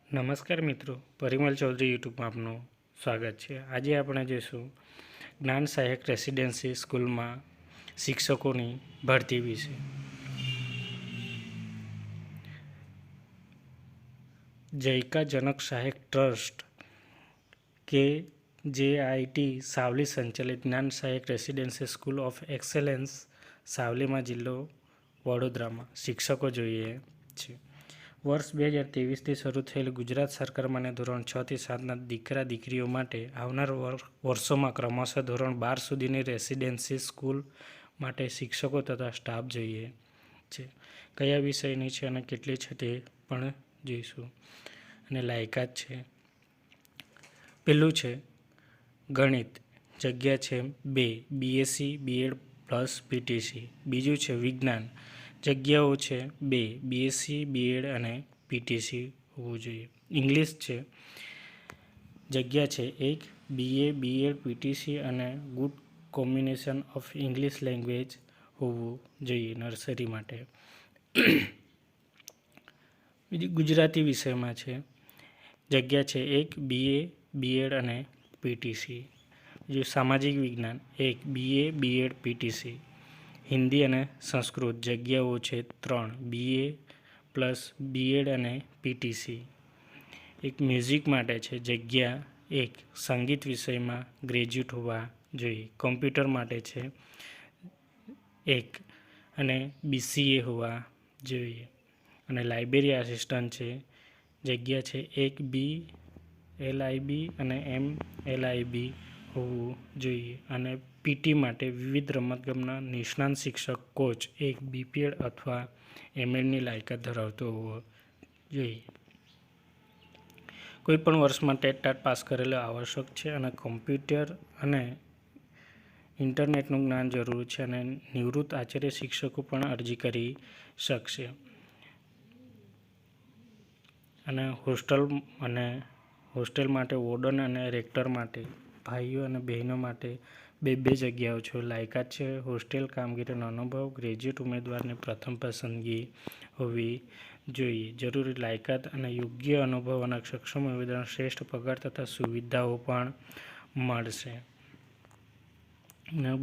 નમસ્કાર મિત્રો, પરિમલ ચૌધરી યુટ્યુબમાં આપનું સ્વાગત છે। આજે આપણે જોઈશું જ્ઞાન સહાયક રેસિડેન્સી સ્કૂલમાં શિક્ષકોની ભરતી વિશે। જયકા જનક સહાયક ટ્રસ્ટ KJIT સાવલી સંચાલિત જ્ઞાન સહાયક રેસિડેન્સી સ્કૂલ ઓફ એક્સેલન્સ સાવલીમાં જિલ્લો વડોદરામાં શિક્ષકો જોઈએ છે। વર્ષ 2023થી શરૂ થયેલ ગુજરાત સરકાર માન્ય ધોરણ 6 થી 7ના દીકરા દીકરીઓ માટે આવનાર વર્ષોમાં ક્રમશઃ ધોરણ 12 સુધીની રેસિડેન્સી સ્કૂલ માટે શિક્ષકો તથા સ્ટાફ જોઈએ છે। કયા વિષયની છે અને કેટલી છે તે પણ જોઈશું અને લાયકાત છે। પહેલું છે ગણિત, જગ્યા છે 2 BSc BEd પ્લસ PTC। બીજું છે વિજ્ઞાન, જગ્યાઓ છે 2 BSc BEd અને PTC હોવું જોઈએ। ઇંગ્લિશ છે, જગ્યા છે 1 BA BEd PTC અને good combination of English language હોવું જોઈએ નર્સરી માટે। બીજી ગુજરાતી વિષયમાં છે, જગ્યા છે 1 BA BEd અને PTC। બીજું સામાજિક વિજ્ઞાન 1 BA BEd PTC। હિન્દી અને સંસ્કૃત, જગ્યાઓ છે 3 BA પ્લસ BEd અને PTC। એક મ્યુઝિક માટે છે, જગ્યા 1 સંગીત વિષયમાં ગ્રેજ્યુએટ હોવા જોઈએ। કોમ્પ્યુટર માટે છે 1 અને BCA હોવા જોઈએ। અને લાઇબ્રેરી આસિસ્ટન્ટ છે, જગ્યા છે 1 BLIB અને MLIB હોવું જોઈએ। અને PT માટે વિવિધ રમતગમતના નિષ્ણાત શિક્ષક કોચ 1 BPEd અથવા MLની લાયકાત ધરાવતો હોવો જોઈએ। કોઈપણ વર્ષમાં ટેટ પાસ કરેલો આવશ્યક છે અને કોમ્પ્યુટર અને ઇન્ટરનેટનું જ્ઞાન જરૂરી છે અને નિવૃત્ત આચાર્ય શિક્ષકો પણ અરજી કરી શકશે। અને હોસ્ટેલ માટે વોર્ડન અને રેક્ટર માટે ભાઈઓ અને બહેનો માટે બે જગ્યાઓ છે। લાયકાત છે હોસ્ટેલ કામગીરીનો અનુભવ, ગ્રેજ્યુએટ ઉમેદવારની પ્રથમ પસંદગી હોવી જોઈએ। જરૂરી લાયકાત અને યોગ્ય અનુભવ અને સક્ષમ ઉમેદવારને શ્રેષ્ઠ પગાર તથા સુવિધાઓ પણ મળશે।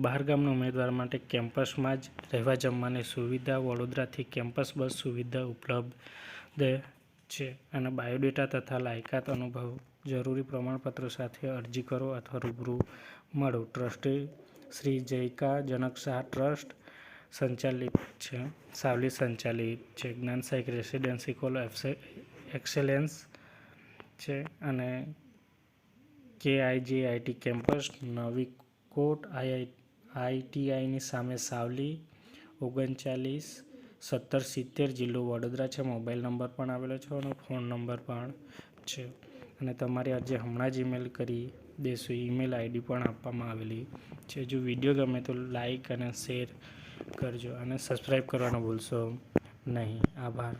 બહારગામના ઉમેદવાર માટે કેમ્પસમાં જ રહેવા જમવાની સુવિધા, વડોદરાથી કેમ્પસ બસ સુવિધા ઉપલબ્ધ છે। અને બાયોડેટા તથા લાયકાત અનુભવ જરૂરી પ્રમાણપત્રો સાથે અરજી કરો અથવા રૂબરૂ મળો। ટ્રસ્ટી શ્રી જયકા જનક સહાય ટ્રસ્ટ સંચાલિત છે, સાવલી સંચાલિત છે, જ્ઞાન સહાયક રેસિડેન્સી સ્કૂલ ઓફ એક્સેલન્સ છે અને KIJIT કેમ્પસ નવી કોટ ITIની સામે સાવલી 397070 જિલ્લો વડોદરા છે। મોબાઈલ નંબર પણ આવેલો છે અને ફોન નંબર પણ છે અને તમારી અરજી હમણાં જ ઈમેલ કરી દેશો। ઈમેલ ID પણ આપવામાં આવેલી છે। જો વિડીયો ગમે તો લાઈક અને શેર કરજો અને સબસ્ક્રાઈબ કરવાનું ભૂલશો નહીં। આભાર।